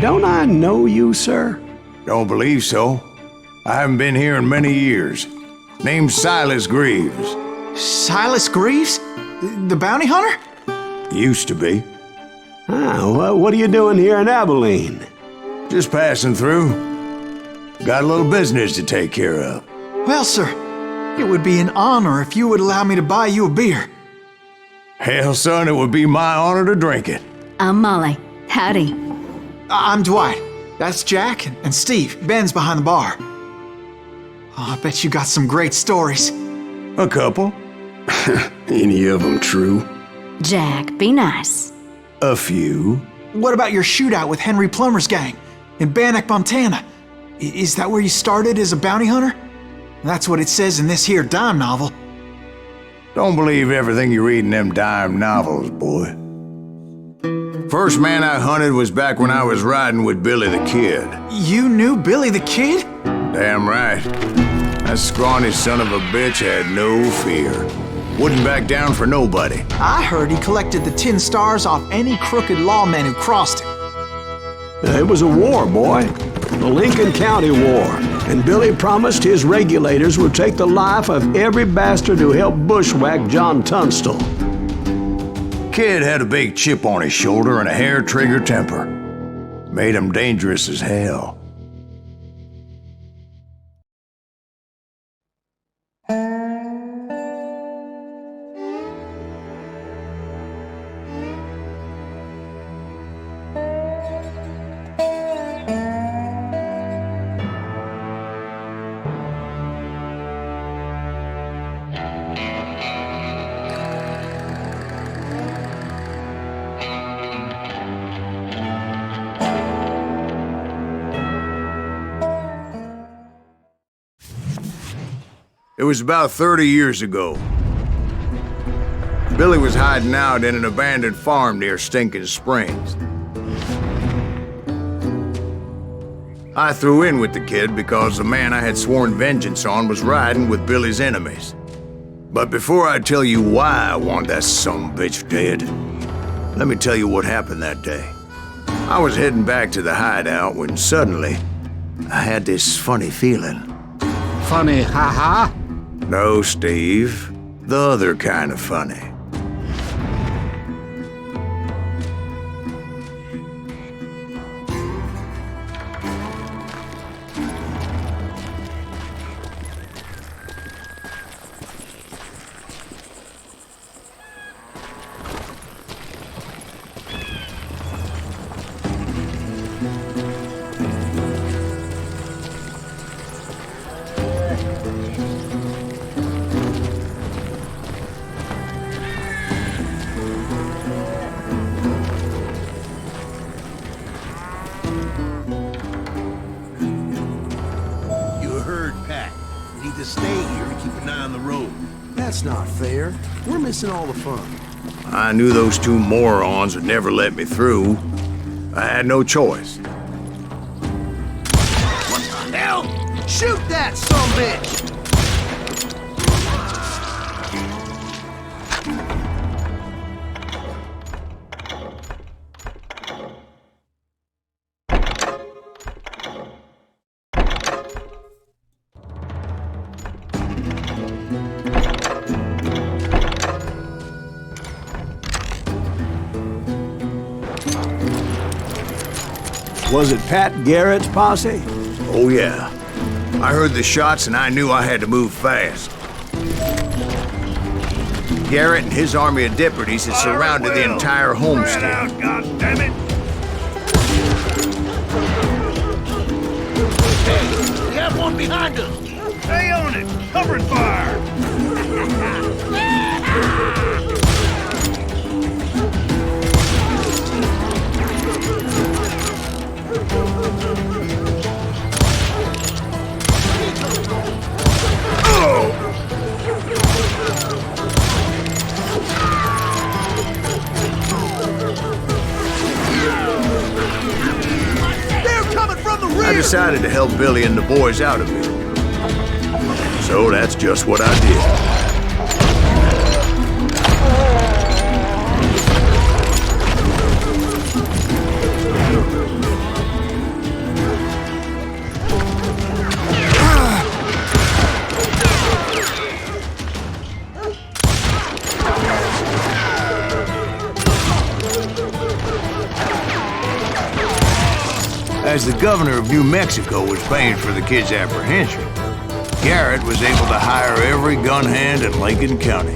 Don't I know you, sir? Don't believe so. I haven't been here in many years. Name's Silas Greaves. Silas Greaves? The bounty hunter? Used to be. What are you doing here in Abilene? Just passing through. Got a little business to take care of. Well, sir, it would be an honor if you would allow me to buy you a beer. Hell, son, it would be my honor to drink it. I'm Molly. Howdy. I'm Dwight. That's Jack and Steve. Ben's behind the bar. Oh, I bet you got some great stories. A couple. Any of them true? Jack, be nice. A few. What about your shootout with Henry Plummer's gang in Bannock, Montana? Is that where you started as a bounty hunter? That's what it says in this here dime novel. Don't believe everything you read in them dime novels, boy. First man I hunted was back when I was riding with Billy the Kid. You knew Billy the Kid? Damn right. That scrawny son of a bitch had no fear. Wouldn't back down for nobody. I heard he collected the 10 stars off any crooked lawman who crossed him. It was a war, boy. The Lincoln County War. And Billy promised his regulators would take the life of every bastard who helped bushwhack John Tunstall. Kid had a big chip on his shoulder and a hair-trigger temper. Made him dangerous as hell. It was about 30 years ago. Billy was hiding out in an abandoned farm near Stinking Springs. I threw in with the kid because the man I had sworn vengeance on was riding with Billy's enemies. But before I tell you why I want that sumbitch dead, let me tell you what happened that day. I was heading back to the hideout when suddenly I had this funny feeling. Funny, haha? No, Steve. The other kind of funny. To stay here and keep an eye on the road. That's not fair. We're missing all the fun. I knew those two morons would never let me through. I had no choice. What the hell? Shoot that sumbitch! Was it Pat Garrett's posse? Oh, yeah. I heard the shots and I knew I had to move fast. Garrett and his army of deputies had surrounded the entire homestead. God damn it! Hey, we have one behind us! Stay on it! Covering fire! I decided to help Billy and the boys out of it. So that's just what I did. As the governor of New Mexico was paying for the kid's apprehension, Garrett was able to hire every gun hand in Lincoln County.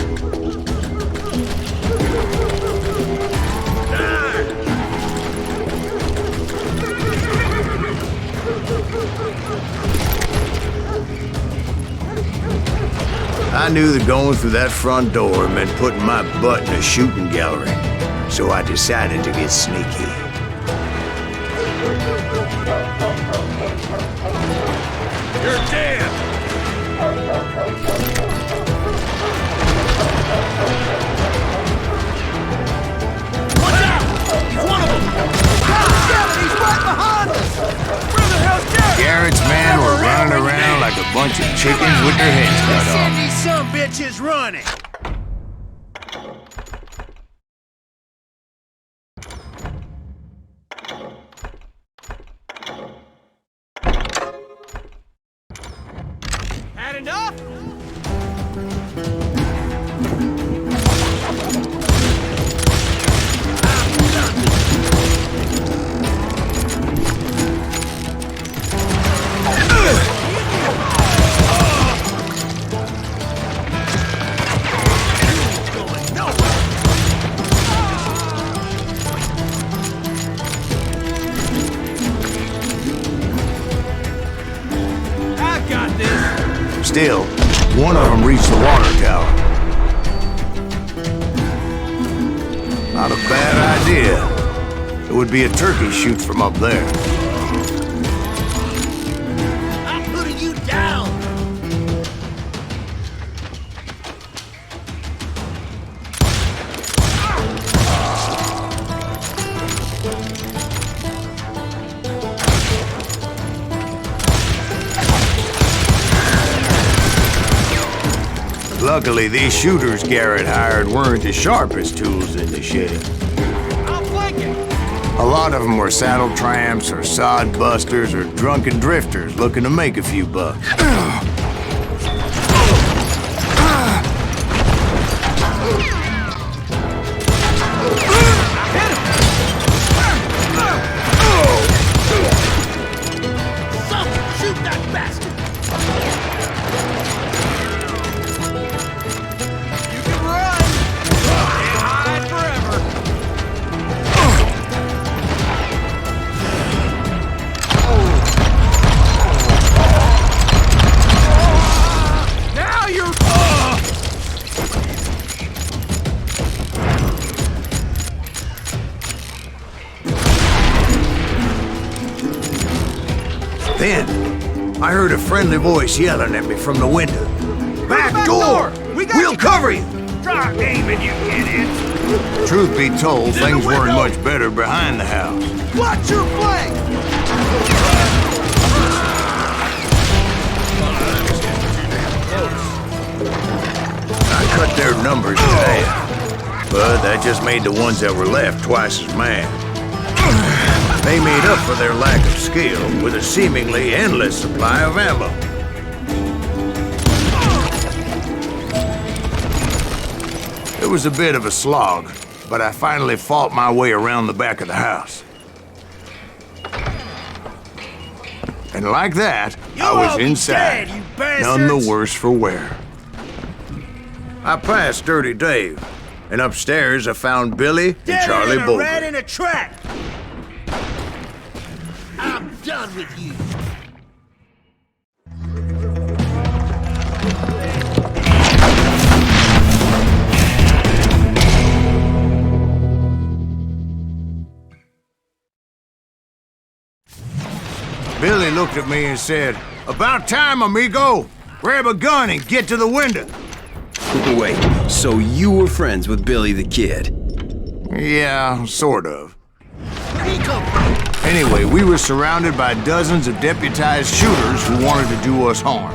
I knew that going through that front door meant putting my butt in a shooting gallery, so I decided to get sneaky. You're dead! Watch out! He's one of them! He's right behind us! Where the hell's Garrett? Garrett's men were running around like a bunch of chickens with their heads cut off. Send these some bitches running! Had enough? Still, one of them reached the water tower. Not a bad idea. It would be a turkey shoot from up there. I'm putting you down! Luckily, these shooters Garrett hired weren't the sharpest tools in the shed. I'll flank it! A lot of them were saddle tramps or sod busters or drunken drifters looking to make a few bucks. Shoot that bastard! You can run! Can't hide forever! Now you're... Then, I heard a friendly voice yelling at me from the window. Back door! We'll cover you! Drop aiming, you idiots! Truth be told, things weren't much better behind the house. Watch your flank! I cut their numbers in half, but that just made the ones that were left twice as mad. They made up for their lack of skill with a seemingly endless supply of ammo. It was a bit of a slog, but I finally fought my way around the back of the house. And like that, I was inside, none the worse for wear. I passed Dirty Dave, and upstairs I found Billy and Charlie Rat Bolger. in a trap! I'm done with you! Billy looked at me and said, "About time, amigo! Grab a gun and get to the window!" Wait, so you were friends with Billy the Kid? Yeah, sort of. Where'd he come from? Anyway, we were surrounded by dozens of deputized shooters who wanted to do us harm.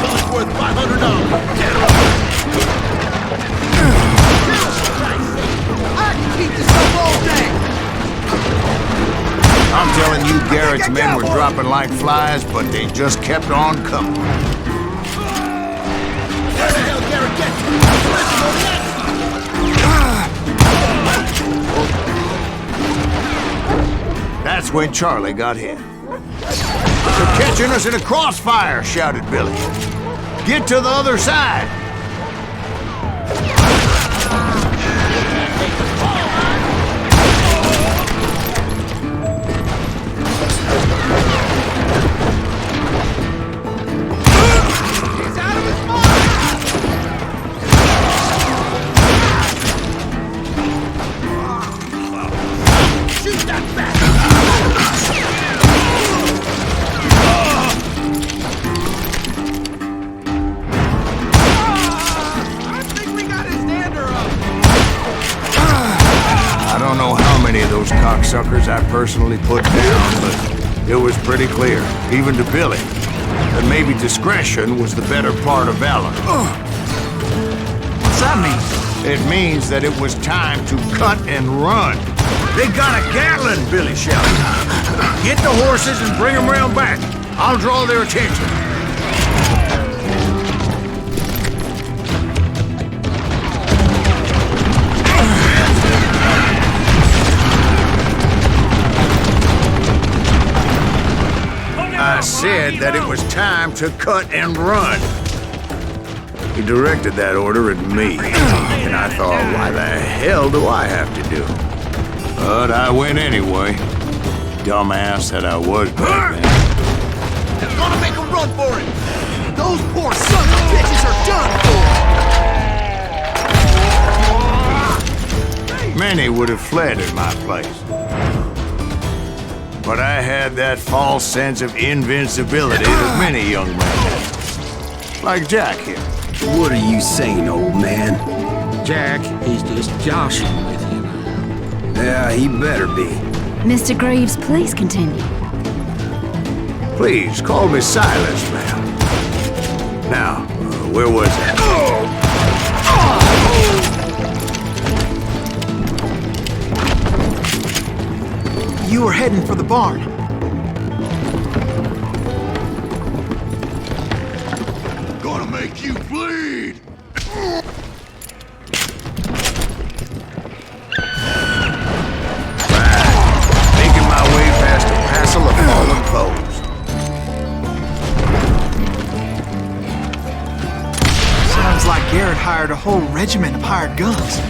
Billy's worth $500. I can keep this up all day! I'm telling you, Garrett's men were dropping like flies, but they just kept on coming. Where the hell Garrett get to? That's when Charlie got hit. "They're catching us in a crossfire," shouted Billy. "Get to the other side!" I don't know how many of those cocksuckers I personally put down, but it was pretty clear, even to Billy, that maybe discretion was the better part of valor. What's that mean? It means that it was time to cut and run. "They got a Gatling," Billy shouted. "Get the horses and bring them round back. I'll draw their attention." I said that it was time to cut and run. He directed that order at me, and I thought, why the hell do I have to do it? But I went anyway. Dumbass that I was back then. Gonna make them run for it! Those poor sons of bitches are done for! Many would have fled in my place. But I had that false sense of invincibility that many young men have. Like Jack here. What are you saying, old man? Jack, he's just joshing with you now. Yeah, he better be. Mr. Greaves, please continue. Please, call me Silas, ma'am. Now, where was that? You were heading for the barn. Gonna make you bleed! Making my way past a passel of fallen foes. Sounds like Garrett hired a whole regiment of hired guns.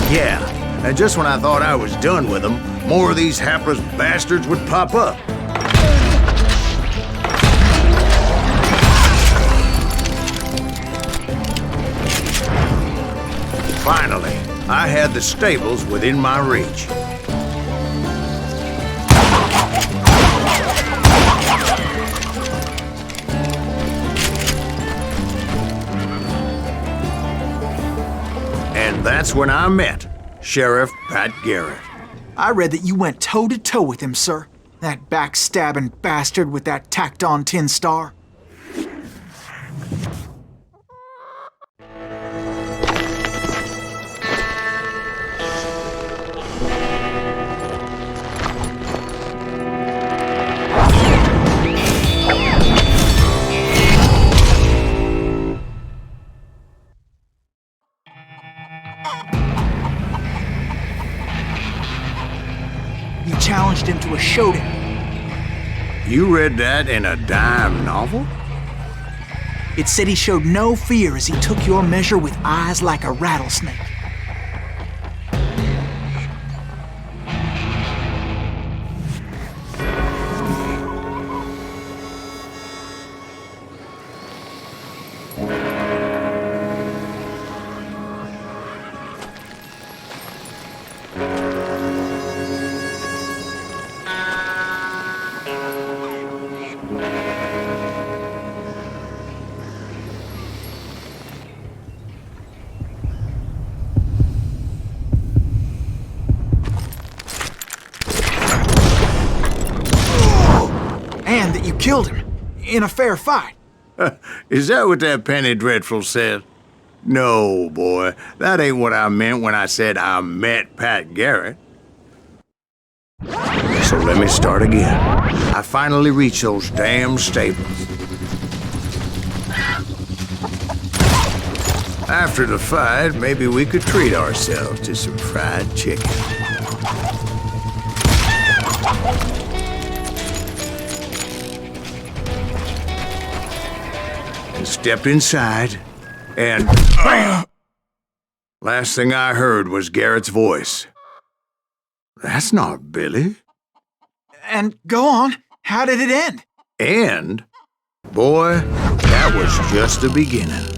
Yeah, and just when I thought I was done with them, more of these hapless bastards would pop up. Finally, I had the stables within my reach. And that's when I met Sheriff Pat Garrett. I read that you went toe-to-toe with him, sir. That backstabbing bastard with that tacked-on tin star. You challenged him to a showdown. You read that in a dime novel? It said he showed no fear as he took your measure with eyes like a rattlesnake. And that you killed him in a fair fight. Is that what that penny dreadful said? No, boy, that ain't what I meant when I said I met Pat Garrett. So let me start again. I finally reached those damn stables. After the fight, maybe we could treat ourselves to some fried chicken. And stepped inside, and bam! Last thing I heard was Garrett's voice. That's not Billy. And go on. How did it end? And, boy, that was just the beginning.